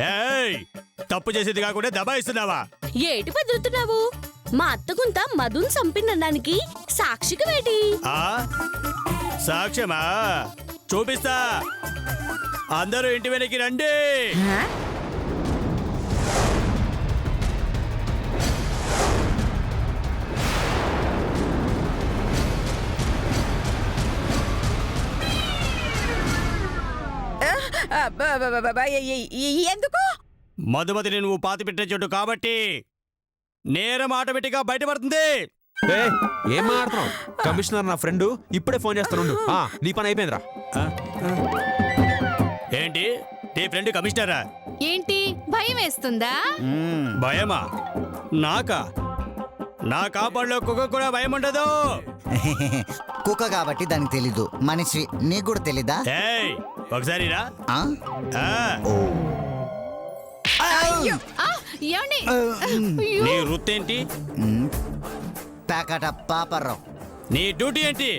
ఏయ్, తప్పు చేసేది కాకుండా దబాయిస్తున్నావా? ఏటి బెదురుతున్నావు? మా అత్తగుంత మధుని చంపినడానికి సాక్షికి వేటి? ఆ సాక్ష్యమా? చూపిస్తా. అందరూ ఇంటి వెనక్కి రండి. ఎందుకు? మధుమతిని నువ్వు పాతి పెట్టే చోటు కాబట్టి నేరం ఆటోమేటిక్ గా బయటపడుతుంది. ఏం మాట్లాడుతున్నావు? కమిషనర్ నా ఫ్రెండ్, ఇప్పుడే ఫోన్ చేస్తాను. నీ పని అయిపోయిందిరా. ఏంటి నీ ఫ్రెండ్ కమిషనరా? ఏంటి భయం వేస్తుందా? భయమా? నాకా? నా కాపాడులో కుక్క కూడా భయం ఉండదు. కుక్క కాబట్టి దానికి తెలీదు. మనిషి నీకు కూడా తెలీదా? ఏయ్, ఒకసారి రా. ఆ? ఆ. ఏమండి? నీ వృత్తి ఏంటి? ప్యాకట పాపర్రావు. నీ డ్యూటీ ఏంటి?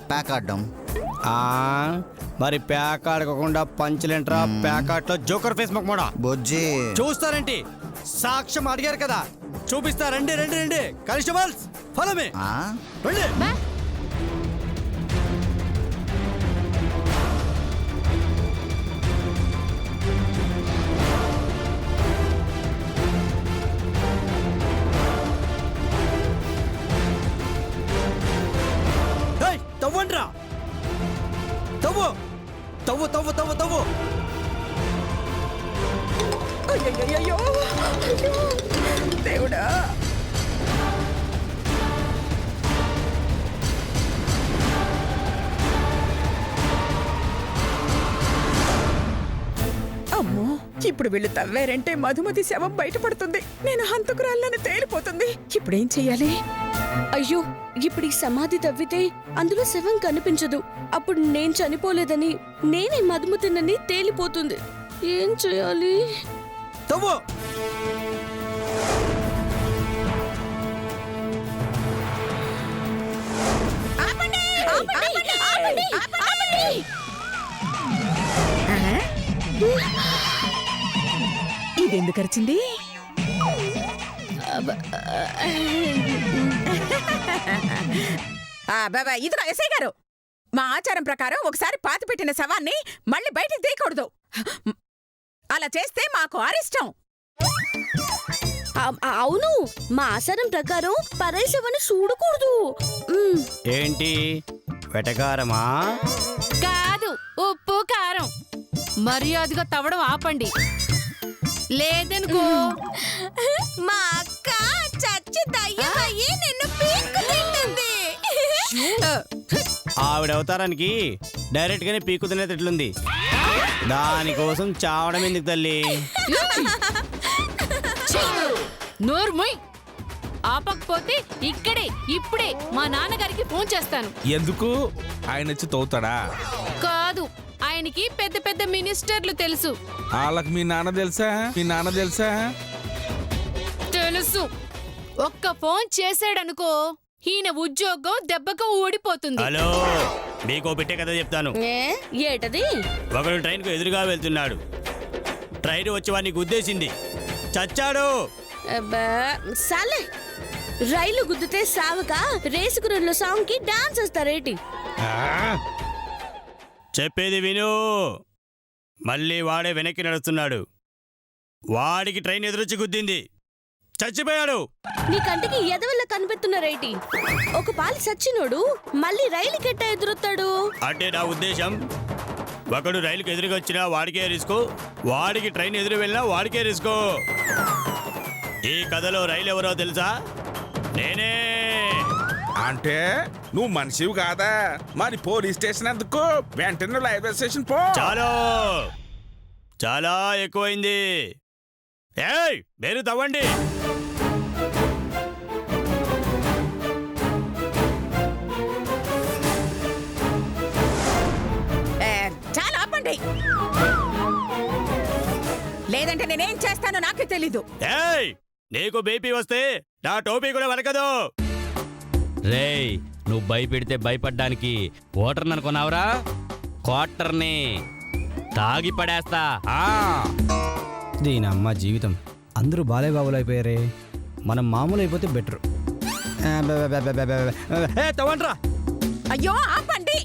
ప్యాకాడ్డం. మరి ప్యాక్ ఆడుకోకుండా పంచలేంట్రా? ప్యాకాట్లో జోకర్ ఫేస్ మొక్కమోడా బొజ్జి చూస్తారేంటి? సాక్ష్యం అడిగారు కదా, చూపిస్తా. రండి రండి రండి కానిస్టేబుల్స్, ఫాలో మీ. రండి. తవ్వండ్రా, తవ్వు తవ్వు తవ్వు తవ్వు తవ్వు. అయ్యయ్యో, దేవుడా! అమ్మో, ఇప్పుడు వీళ్ళు తవ్వారంటే మధుమతి శవం బయటపడుతుంది. నేను హంతకురాళ్ళని తేలిపోతుంది. ఇప్పుడేం చెయ్యాలి? అయ్యో, ఇప్పుడు ఈ సమాధి తవ్వితే అందులో శవం కనిపించదు. అప్పుడు నేను చనిపోలేదని, నేనే మధుమతినని తేలిపోతుంది. ఏం చేయాలి? తవ్వు. ఇదెందుకు అరిచింది? ఇదిగో ఎస్ఐ గారు, మా ఆచారం ప్రకారం ఒకసారి పాతి పెట్టిన శవాన్ని మళ్ళీ బయటికి తీయకూడదు. అలా చేస్తే మాకు అరిష్టం. అవును, మా ఆచారం ప్రకారం పరాయి శవాన్ని చూడకూడదు. ఏంటి వెటకారమా? కాదు, ఉప్పు కారం. మర్యాదగా తవ్వడం ఆపండి, లేదనుకో మా అక్క చచ్చి దయ్యమయ్యి నిన్ను పీక్కు తింటుంది. ఆవిడ అవతారానికి డైరెక్ట్ గానే పీకు తినేటట్లుంది. దానికోసం చావడం ఎందుకు తల్లి? నోర్మోయ్, ఆపకపోతే ఇక్కడే ఇప్పుడే మా నాన్నగారికి ఫోన్ చేస్తాను. ఎందుకు? ఆయన వచ్చి తవ్వుతాడా? కాదు, ఆయనకి పెద్ద పెద్ద మినిస్టర్లు తెలుసు. వాళ్ళకి మీ నాన్న తెలుసా? మీ నాన్న తెలుసా? తెలుసు. ఒక్క ఫోన్ చేశాడనుకో, ఈయన ఉద్యోగం దెబ్బకు ఊడిపోతుంది. హలో, మీకు పెట్టే కదా చెప్తాను. ఏటది? ఒకడు ట్రైన్ కు ఎదురుగా వెళ్తున్నాడు. ట్రైన్ వచ్చి వాడిని గుద్దేసింది, చచ్చాడు. సాలే, రైలు గుద్దితే సావక రేసుకురుల్లో సాంగ్ కి డాన్స్ చేస్తారేటి? చెప్పేది విను. మళ్ళీ వాడే వెనక్కి నడుస్తున్నాడు. వాడికి ట్రైన్ ఎదురొచ్చి గుద్దింది, చచ్చిపోయాడు. నీ కంటికి ఎదవల్ల కనిపెడుతున్నారేటి? ఒక పాలి సచ్చినోడు మళ్ళీ రైలు కెట్ట ఎదురొత్తాడు అంటే నా ఉద్దేశం, ఒకడు రైలుకి ఎదురుగా వచ్చినా వాడికే రిస్క్, వాడికి ట్రైన్ ఎదురు వెళ్ళినా వాడికే రిస్క్. ఈ కథలో రైలు ఎవరో తెలుసా? నేనే. అంటే నువ్వు మనిషివి కాదా? మరి పోలీస్ స్టేషన్ ఎందుకు? వెంటనే రైల్వే స్టేషన్ పో. చాలా ఎక్కువైంది. ఏయ్, మీరు తవ్వండి. చాలా ఆపండి, లేదంటే నేనేం చేస్తానో నాకే తెలీదు. ఏయ్, నీకు బీపీ వస్తే నా టోపీ కూడా వరకదు. రేయ్, నువ్వు భయపెడితే భయపడ్డానికి ఓటర్ని అనుకున్నావురా? క్వార్టర్ని తాగి పడేస్తా. దీని అమ్మ జీవితం. అందరూ బాలే బాబులు అయిపోయారే. మనం మామూలు అయిపోతే బెటర్. తవ్వండ్రా. అయ్యో ఆపండి.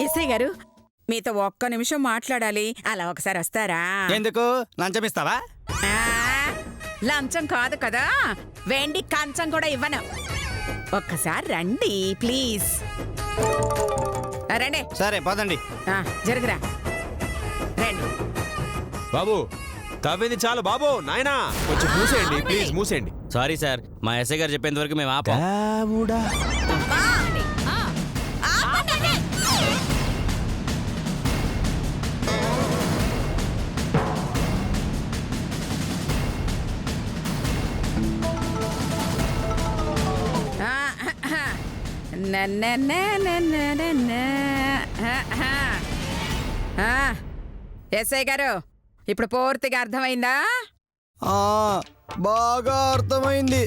ఎస్ఐ గారు మీతో ఒక్క నిమిషం మాట్లాడాలి. అలా ఒకసారి వస్తారా? ఎందుకు లంచం ఇస్తావా? ఆ, లంచం కాదు కదా, వెండి కంచం కూడా ఇవ్వను. ఒక్కసారి రండి ప్లీజ్. రండి. సరే పదండి. జరుగురా రండి. బాబు తవ్వింది చాలు బాబు. నాయనా కొంచెం మూసేయండి ప్లీజ్, మూసేయండి. సారీ సార్, మా ఎస్ఐ గారు చెప్పేంత వరకు మేము ఆపం. ఎస్ఐ గారు ఇప్పుడు పూర్తిగా అర్థమైందా? బాగా అర్థమైంది.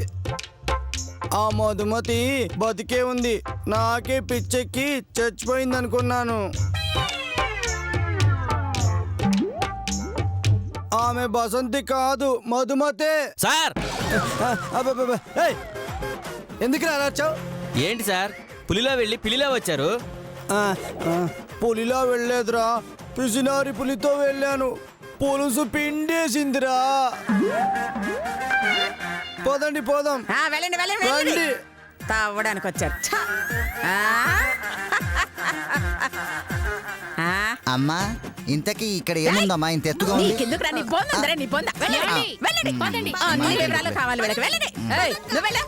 ఆ మధుమతి బతికే ఉంది. నాకే పిచ్చెక్కి చచ్చిపోయింది అనుకున్నాను. ఆమె బసంతి కాదు, మధుమతే. సార్ ఎందుకు రాచావు? ఏంటి సార్, పులిలా వెళ్ళి పిల్లిలా వచ్చారు? పులిలా వెళ్ళలేదురా, పిసినారి పులితో వెళ్ళాను. పులుసు పిండేసిందిరా. పోదండి పోదాం. వెళ్ళండి వెళ్ళండి వెళ్ళండి. తావడానికి వచ్చారు. అమ్మా ఇంతకీ ఇక్కడ ఏముందమ్మా ఇంత ఎత్తుగా ఉంది? నీకెందుకురా నీ బొందందరే నీ బొంద. వెళ్ళండి వెళ్ళండి వెళ్ళండి. అన్ని వివరాలు కావాలి వీళ్ళకి. వెళ్ళండి. నువ్వు వెళ్ళు.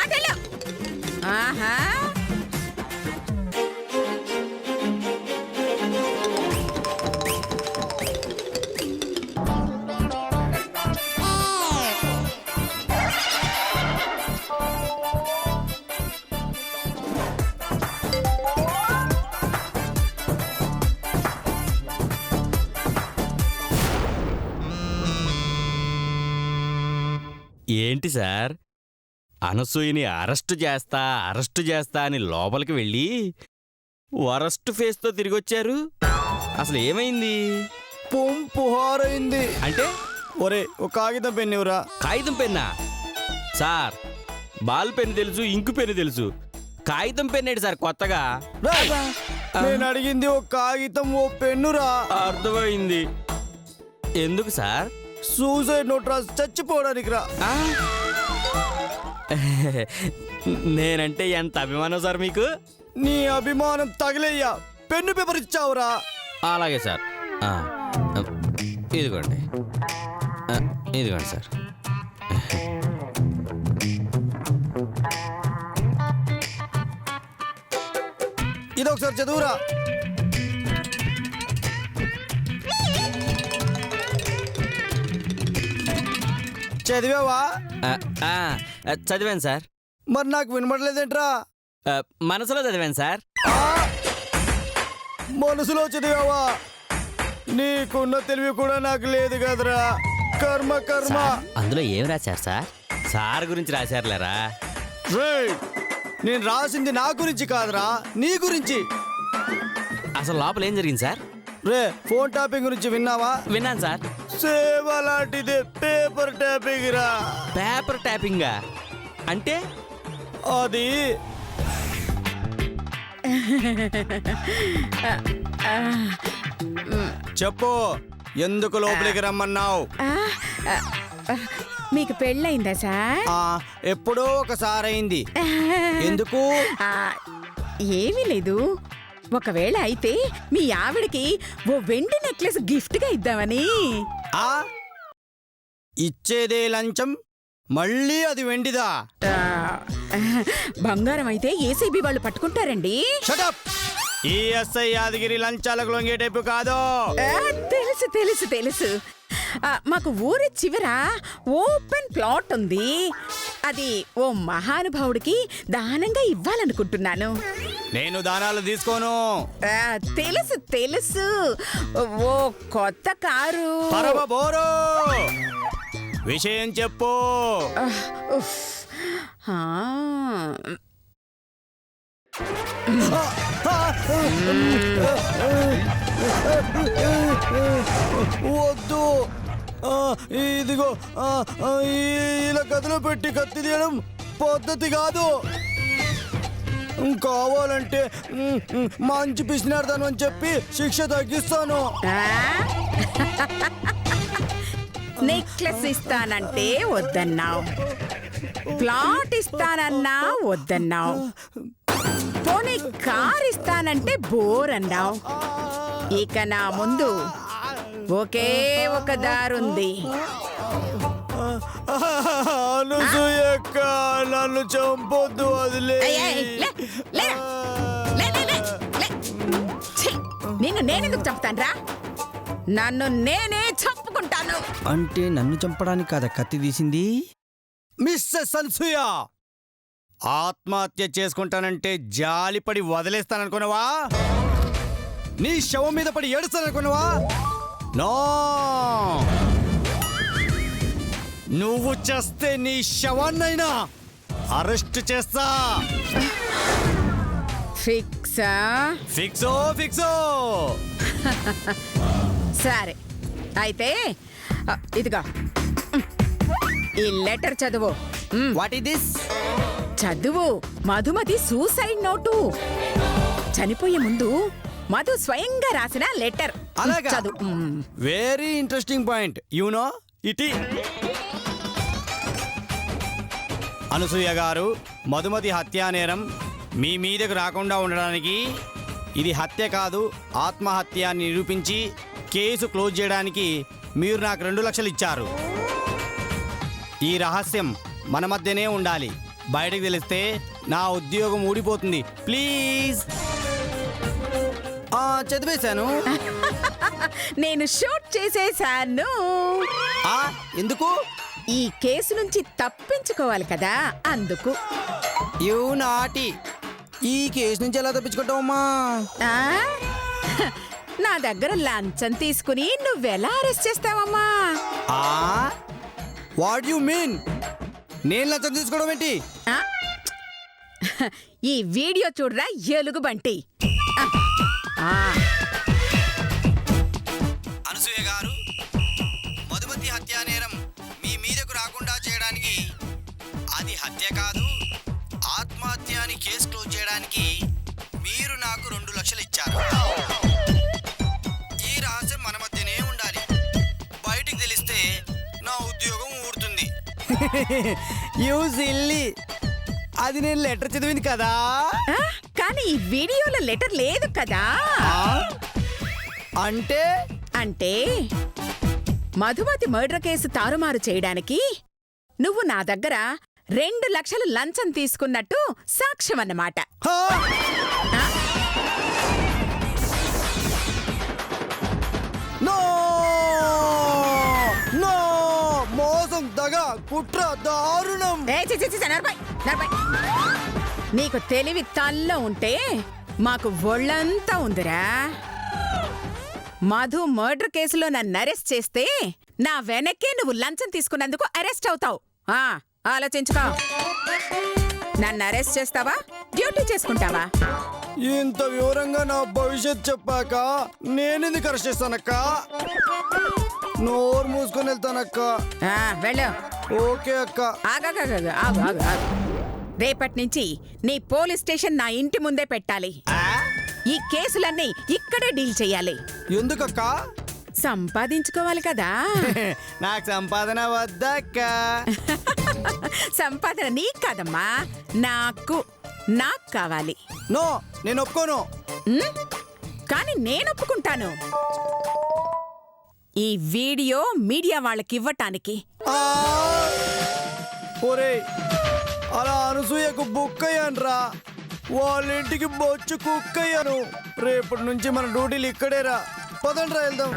ఆటలు. ఆహా ఏంటి సార్, అనసూయని అరెస్టు చేస్తా అని లోపలికి వెళ్ళి వరస్ట్ ఫేస్తో తిరిగొచ్చారు. అసలు ఏమైంది? పుహారైంది అంటే ఒరే ఒక కాగితం పెన్నురా. కాగితం పెన్నా? సార్ బాల్ పెన్ను తెలుసు, ఇంకు పెన్ను తెలుసు, కాగితం పెన్నేటి సార్ కొత్తగా? నేను అడిగింది ఒక కాగితం ఓ పెన్నురా. అర్థమైంది. ఎందుకు సార్? సూసైడ్ నోట్ రాసి చచ్చిపోవడానికి రా. నేనంటే ఎంత అభిమానం సార్ మీకు? నీ అభిమానం తగిలేయ్యా. Pen paper ఇచ్చావురా. అలాగే సార్. ఇదిగోండి ఇదిగోండి సార్. ఇది ఒకసారి చదువురా. చదివావా? చదివాను సార్. మరి నాకు వినబడలేదేంట్రా? మనసులో చదివాను సార్. మనసులో చదివావా? నీకున్న తెలివి కూడా నాకు లేదు కదరా. కర్మ కర్మ. అందులో ఏం రాశారు సార్? సార్ గురించి రాశారులేరా. నేను రాసింది నా గురించి కాదురా, నీ గురించి. అసలు లోపల ఏం జరిగింది సార్? ఫోన్ ట్యాపింగ్ గురించి విన్నావా? విన్నాను సార్. సేవ లాంటిదే పేపర్ ట్యాపింగ్ రా. పేపర్ ట్యాపింగా అంటే? అది చెప్పు, ఎందుకు లోపలికి రమ్మన్నావు? మీకు పెళ్ళయిందా సార్? ఎప్పుడో ఒకసారి అయింది. ఎందుకు? ఏమీ లేదు. ఒకవేళ అయితే మీ ఆవిడకి ఓ వెండి నెక్లెస్ గిఫ్ట్ గా ఇద్దామని. ఇచ్చేదే లంచం, మళ్ళీ అది వెండిదా? బంగారం అయితే ఏసీబీ వాళ్ళు పట్టుకుంటారండి. ఈఎస్ఐ యాదగిరి లంచాలకు లొంగే టైపు కాదు. తెలుసు తెలుసు తెలుసు. మాకు ఊరి చివర ఓపెన్ ప్లాట్ ఉంది. అది ఓ మహానుభావుడికి దానంగా ఇవ్వాలనుకుంటున్నాను. నేను దానాలు తీసుకోను. తెలుసు తెలుసు. ఓ కొత్త కారు. పరమబోరు. విషయం చెప్పు. ఆ వద్దు. ఇదిగో ఇలా గదిలో పెట్టి కత్తి తీయడం పద్ధతి కాదు. కావాలంటే మంచి పిసినాడతాను అని చెప్పి శిక్ష తగ్గిస్తాను. నెక్లెస్ ఇస్తానంటే వద్దన్నావు, ప్లాట్ ఇస్తానన్నా వద్దన్నావు, పోనీ కార్ ఇస్తానంటే బోర్ అన్నావు. ఇక నా ముందు ఒకే ఒక దారుంది. అనసూయక్క, నన్ను చంపొద్దు, వదిలే. ఏయ్, ఏయ్, లే, లే, లే, లే, లే, లే. ఛీ, నిన్ను నేనెందుకు చంపుతాన్రా? నన్ను నేనే చంపుకుంటాను. అంటే నన్ను చంపడానికి కాదా కత్తి తీసింది? మిస్సెస్ అనసూయ, ఆత్మహత్య చేసుకుంటానంటే జాలిపడి వదిలేస్తాననుకున్నావా? నీ శవం మీద పడి ఏడుస్తాననుకున్నావా? నో, నువ్వు చేస్తే నీ శవాన్నైనా అరెస్ట్ చేస్తా. ఫిక్సా? ఫిక్సో ఫిక్సో. సరే అయితే ఇదిగో ఈ లెటర్ చదువు. What is this? చదువు. Madhumati suicide note. చనిపోయే ముందు మధు స్వయంగా రాసిన లెటర్. అలాగా? చదువు. Very interesting point. You know it. Anasuya గారు, మధుమతి హత్యా నేరం మీ మీదకు రాకుండా ఉండడానికి, ఇది హత్య కాదు ఆత్మహత్య అని నిరూపించి కేసు క్లోజ్ చేయడానికి మీరు నాకు 2 లక్షలు ఇచ్చారు. ఈ రహస్యం మన మధ్యనే ఉండాలి. బయటకు తెలిస్తే నా ఉద్యోగం ఊడిపోతుంది. ప్లీజ్. చదివేశాను. నేను షూట్ చేసేశాను. ఎందుకు? ఈ కేసు నుంచి తప్పించుకోవాలి కదా, అందుకు. You naughty. ఈ కేసు నుంచి ఎలా తప్పించుకుంటావమ్మా? ఆ? నా దగ్గర లంచం తీసుకుని నువ్వెలా అరెస్ట్ చేస్తావమ్మా? What you mean? నేను లంచం తీసుకోవడం ఏంటి? ఆ? ఈ వీడియో చూడరా ఎలుగుబంటి. అనసూయ గారు, మధుమతి హత్యా నేరం మీ మీదకు రాకుండా చేయడానికి, అది హత్య కాదు ఆత్మహత్య అని కేసు క్లోజ్ చేయడానికి మీరు నాకు 2 లక్షలు ఇచ్చారు. ఈ రహస్యం మన మధ్యనే ఉండాలి. బయటికి తెలిస్తే నా ఉద్యోగం ఊడుతుంది. You silly. అది నేను లెటర్ చదివింది కదా. కానీ ఈ వీడియోలో లెటర్ లేదు కదా. అంటే అంటే మధుమతి మర్డర్ కేసు తారుమారు చేయడానికి నువ్వు నా దగ్గర 2 లక్షలు లంచం తీసుకున్నట్టు సాక్ష్యం అన్నమాట. నో నో, మోసం, దగ, కుట్ర, దారుణం. నీకు తెలివి తల్లో ఉంటే మాకు ఒళ్ళంతా ఉందిరా. మధు మర్డర్ కేసులో నన్ను అరెస్ట్ చేస్తే నా వెనక్కే నువ్వు లంచం తీసుకున్నందుకు అరెస్ట్ అవుతావు. ఆలోచించుకో. నన్ను అరెస్ట్ చేస్తావా, డ్యూటీ చేసుకుంటావా? ఇంత వివరంగా నా భవిష్యత్ చెప్పాక నేనెందుకు అరెస్ట్ చేస్తానక్క? నోరు మూసుకొని వెళ్తానక్క. వెళ్ళు. ఓకే అక్క. ఆగు. రేపటి నుంచి నీ పోలీస్ స్టేషన్ నా ఇంటి ముందే పెట్టాలి. ఈ కేసులన్నీ ఇక్కడే డీల్ చెయ్యాలి. ఎందుకక్క? సంపాదించుకోవాలి కదా. నాకు సంపాదన వద్దక్క. సంపాదన నీకు కాదమ్మా, నాకు కావాలి. నో, నేను ఒప్పుకోను. కానీ నేను ఒప్పుకుంటాను. ఈ వీడియో మీడియా వాళ్ళకి ఇవ్వటానికి. ఒరే, అలా అనసూయకు బుక్కయ్యాన్రా. వాళ్ళ ఇంటికి బొచ్చు కుక్కయ్యాను. రేపటి నుంచి మన డ్యూటీలు ఇక్కడేరా. పదండ్రా వెళ్దాం.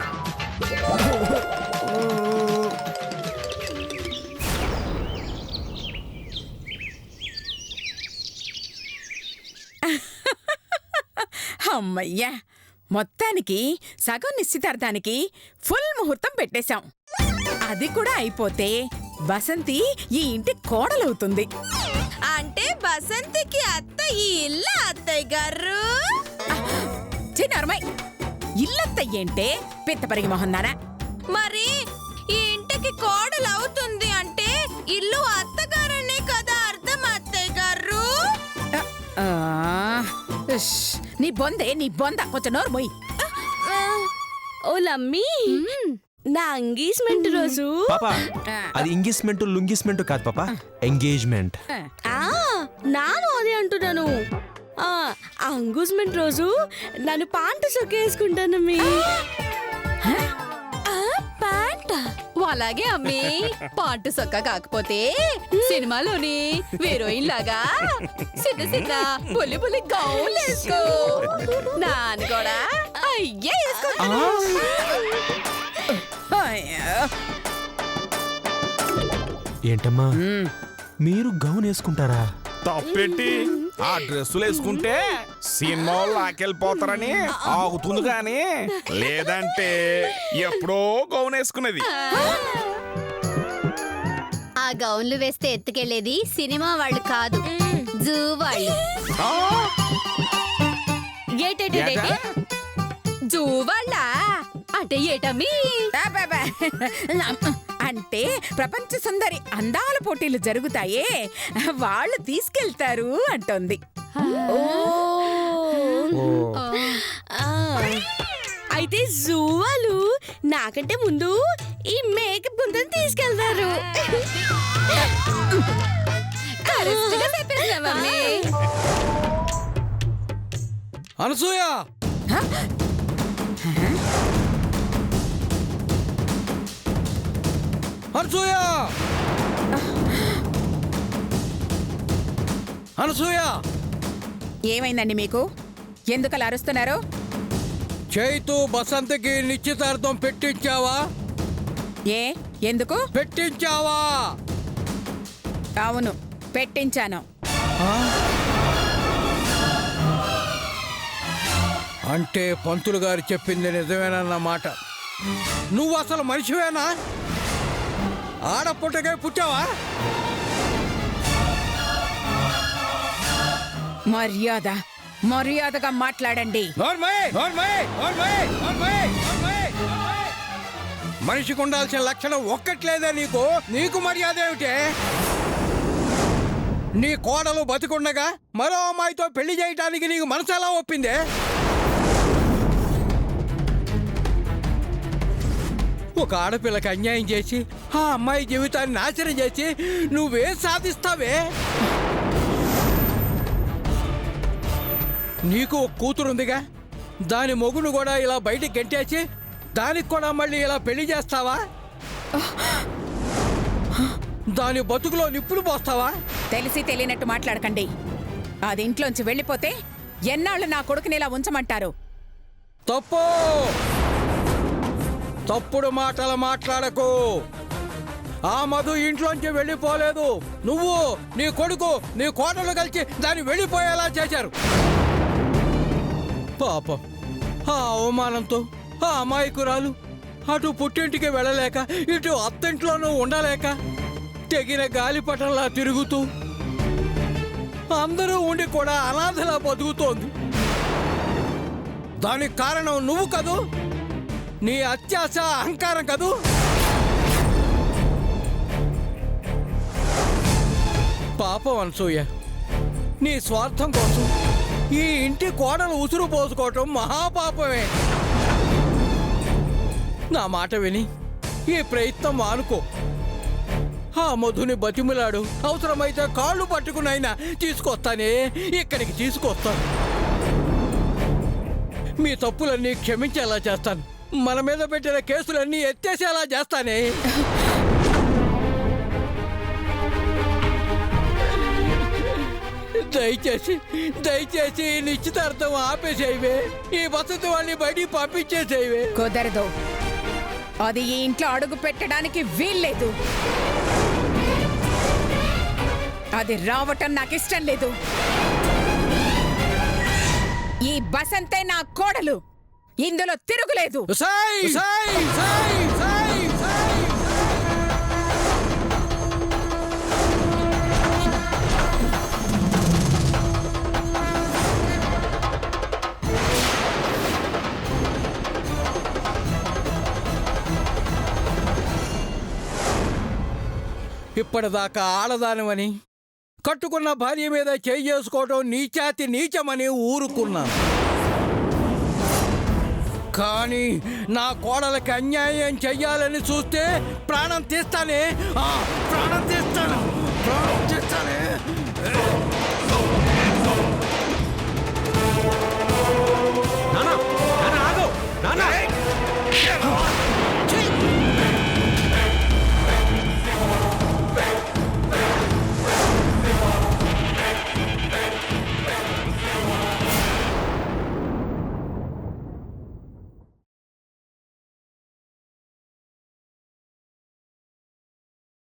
అమ్మయ్యా, మొత్తానికి సగం నిశ్చితార్థానికి ఫుల్ ముహూర్తం పెట్టేశాం. అది కూడా అయిపోతే బసంతి ఈ ఇంటి కోడలవుతుంది. అంటే బసంతికి అత్త ఈ ఇల్లు అత్తయ్య గారు. చిన్నరమై ఇల్లంత ఏంటే పిత్తపరిగి మొహందానా. మరి ఈ ఇంటికి కోడలు అవుతుంది అంటే ఇల్లు అత్తగారనే కదా అర్థం అత్తయ్య గారు. ఆ, ఇష్, నీ బొంద కొంచెం నోరు మొయ్. ఓ లమ్మీ, నా ఎంగేజ్మెంట్ రోజు పాపా అది ఇంగిస్మెంట్ లుంగిస్మెంట్ కాదు పాపా, ఎంగేజ్మెంట్. నాను అదే అంటున్నాను. ఆ ఎంగేజ్మెంట్ రోజు నన్ను పాంట సొక్కేసుకుంటాను మీ పాంట. అలాగే అమ్మి, పాటు సొక్క కాకపోతే సినిమాలోని హీరోయిన్ లాగా చిన్న చిన్న పులి పులి గౌన్లు వేసుకో. నాన్న కూడా అయ్యే వేసుకో. ఏంటమ్మా మీరు గౌన్ వేసుకుంటారా? తప్పేంటి? ఆ డ్రెస్సులు వేసుకుంటే సినిమా వాళ్ళు లాకెళ్ళిపోతారని ఆగుతుంది కానీ లేదంటే ఎప్పుడో గౌన్ వేసుకునేది. ఆ గౌన్లు వేస్తే ఎత్తుకెళ్లేది సినిమా వాళ్ళు కాదు, జూ వాళ్ళు. జూ వాళ్ళ అంటే ఏటమ్మి? అబ్బబ్బా. అంటే ప్రపంచ సుందరి అందాల పోటీలు జరుగుతాయే, వాళ్ళు తీసుకెళ్తారు అంటోంది. అయితే జూవాలు నాకంటే ముందు ఈ మేకప్ గుంతని తీసుకెళ్తారు. అనసూయ, అనసూయ, అనసూయ, ఏమైందండి మీకు? ఎందుకలా అరుస్తున్నారు? చైతు బసంతకి నిశ్చితార్థం పెట్టించావా? ఎందుకు పెట్టించావా? అవును, పెట్టించాను. అంటే పంతులు గారు చెప్పింది నిజమేనన్నమాట. నువ్వు అసలు మనిషివేనా? ఆడపుట్టగా పుట్టావా? మర్యాదగా మాట్లాడండి. మనిషికి ఉండాల్సిన లక్షణం ఒక్కట్లేదా నీకు? నీకు మర్యాద ఏమిటే? నీ కోడలు బతికుండగా మరో అమ్మాయితో పెళ్లి చేయటానికి నీకు మనసు ఎలా ఒప్పిందే? ఒక ఆడపిల్లకి అన్యాయం చేసి ఆ అమ్మాయి జీవితాన్ని నాశనం చేసి నువ్వేం సాధిస్తావే? నీకు ఒక కూతురుందిగా, దాని మొగును కూడా ఇలా బయటికి గెంటేసి దానికి కూడా మళ్ళీ ఇలా పెళ్లి చేస్తావా? దాని బతుకులో నిప్పులు పోస్తావా? తెలిసి తెలియనట్టు మాట్లాడకండి. అది ఇంట్లోంచి వెళ్ళిపోతే ఎన్నాళ్ళు నా కొడుకుని ఇలా ఉంచమంటారు? తప్పు, తప్పుడు మాటలు మాట్లాడకు. ఆ మధు ఇంట్లోంచి వెళ్ళిపోలేదు. నువ్వు, నీ కొడుకు, నీ కోడలు కలిసి దాన్ని వెళ్ళిపోయేలా చేశారు. పాపం, ఆ అవమానంతో ఆ అమాయకురాలు అటు పుట్టింటికి వెళ్ళలేక ఇటు అత్తింట్లోనూ ఉండలేక తెగిన గాలిపటంలా తిరుగుతూ అందరూ ఉండి కూడా అనాథలా బతుకుతోంది. దానికి కారణం నువ్వు కదూ? నీ అత్యాశ, అహంకారం కదూ? పాపం అనసూయ, నీ స్వార్థం కోసం ఈ ఇంటి కోడలు ఉసురు పోసుకోవటం మహాపాపమే. నా మాట విని ఈ ప్రయత్నం మానుకో. ఆ మధుని బతిమిలాడు. అవసరమైతే కాళ్ళు పట్టుకునైనా తీసుకొస్తానే, ఇక్కడికి తీసుకొస్తాను. మీ తప్పులన్నీ క్షమించేలా చేస్తాను. మన మీద పెట్టిన కేసులన్నీ ఎత్తేసేలా చేస్తానే. దయచేసి నిశ్చితార్థం ఆపేసేవే. ఈ వసతి వాళ్ళని బయటికి పంపించేసేవే. కుదరదు. అది ఈ ఇంట్లో అడుగు పెట్టడానికి వీల్లేదు. అది రావటం నాకు ఇష్టం లేదు. ఈ బసంతే నా కోడలు. ఇందులో తిరుగులేదు. ఇప్పటిదాకా ఆడదానమని కట్టుకున్న భార్య మీద చేయి చేసుకోవడం నీచాతి నీచమని ఊరుకున్నాను. కానీ నా కోడలకి అన్యాయం చెయ్యాలని చూస్తే ప్రాణం తీస్తానే, ప్రాణం తీస్తాను, ప్రాణం తీస్తానే.